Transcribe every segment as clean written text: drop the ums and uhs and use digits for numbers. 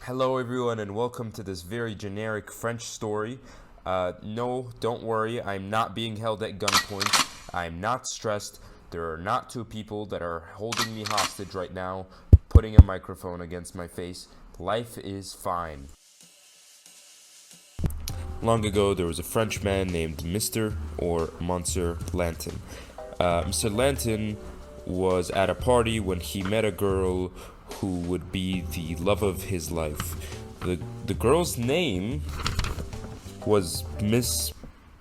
Hello everyone and welcome to this very generic French story. No, don't worry, I'm not being held at gunpoint. I'm not stressed. There are not two people that are holding me hostage right now, putting a microphone against my face. Life is fine. Long ago, there was a Frenchman named Mr. or Monsieur Lantin. Mr. Lantin was at a party when he met a girl who would be the love of his life. The girl's name was Miss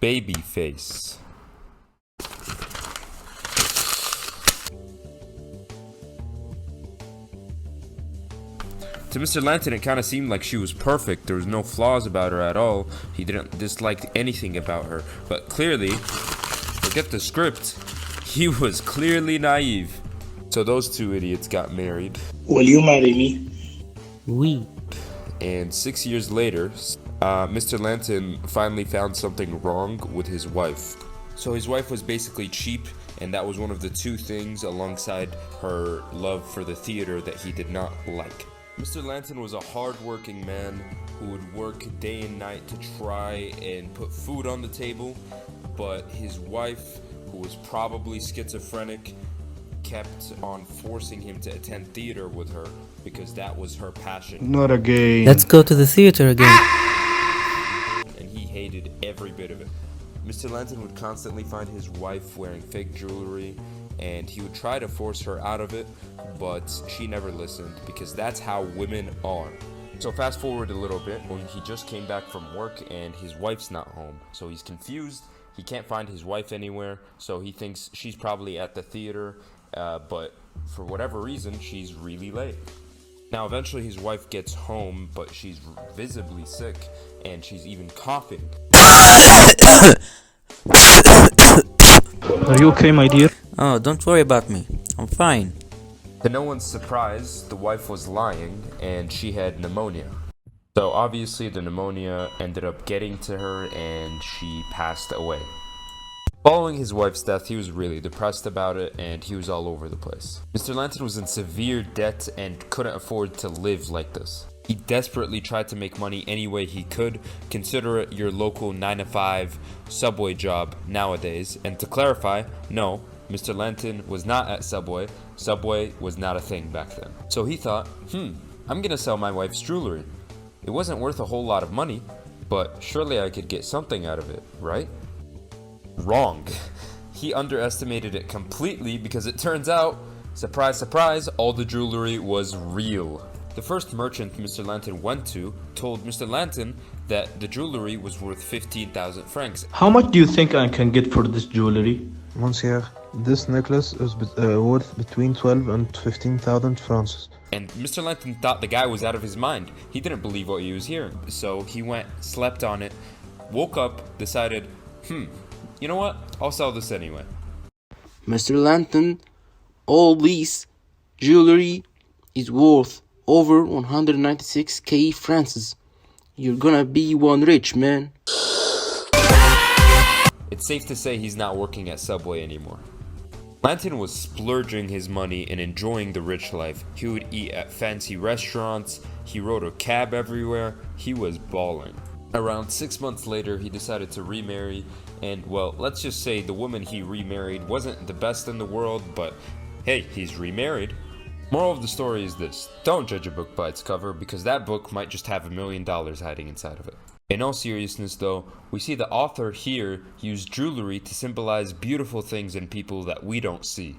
Babyface. To Mr. Lantin, it kind of seemed like she was perfect. There was no flaws about her at all. He didn't dislike anything about her. But clearly, forget the script, he was clearly naive. So those two idiots got married. Will you marry me? Oui. And 6 years later, Mr. Lantin finally found something wrong with his wife. So his wife was basically cheap, and that was one of the two things alongside her love for the theater that he did not like. Mr. Lantin was a hard-working man who would work day and night to try and put food on the table, but his wife, who was probably schizophrenic, kept on forcing him to attend theater with her because that was her passion. Not again. Let's go to the theater again. And he hated every bit of it. Mr. Lantin would constantly find his wife wearing fake jewelry, and he would try to force her out of it, but she never listened because that's how women are. So fast forward a little bit when he just came back from work and his wife's not home. So he's confused. He can't find his wife anywhere, so he thinks she's probably at the theater, but for whatever reason, she's really late. Now, eventually his wife gets home, but she's visibly sick, and she's even coughing. Are you okay, my dear? Oh, don't worry about me. I'm fine. To no one's surprise, the wife was lying, and she had pneumonia. So obviously the pneumonia ended up getting to her, and she passed away. Following his wife's death, he was really depressed about it, and he was all over the place. Mr. Lantin was in severe debt and couldn't afford to live like this. He desperately tried to make money any way he could. Consider it your local 9-to-5 Subway job nowadays. And to clarify, no, Mr. Lantin was not at Subway. Subway was not a thing back then. So he thought, I'm gonna sell my wife's jewelry. It wasn't worth a whole lot of money, but surely I could get something out of it, right? Wrong. He underestimated it completely because it turns out, surprise, surprise, all the jewelry was real. The first merchant Mr. Lantin went to told Mr. Lantin that the jewelry was worth 15,000 francs. How much do you think I can get for this jewelry? Monsieur, this necklace is worth between 12 and 15,000 francs. And Mr. Lantin thought the guy was out of his mind. He didn't believe what he was hearing. So he went, slept on it, woke up, decided, you know what? I'll sell this anyway. Mr. Lantin, all this jewelry is worth over 196k francs. You're gonna be one rich man. It's safe to say he's not working at Subway anymore. Lantin was splurging his money and enjoying the rich life. He would eat at fancy restaurants, he rode a cab everywhere, he was balling. Around 6 months later, he decided to remarry, and well, let's just say the woman he remarried wasn't the best in the world, but hey, he's remarried. Moral of the story is this: don't judge a book by its cover, because that book might just have $1 million hiding inside of it. In all seriousness though, we see the author here use jewelry to symbolize beautiful things in people that we don't see.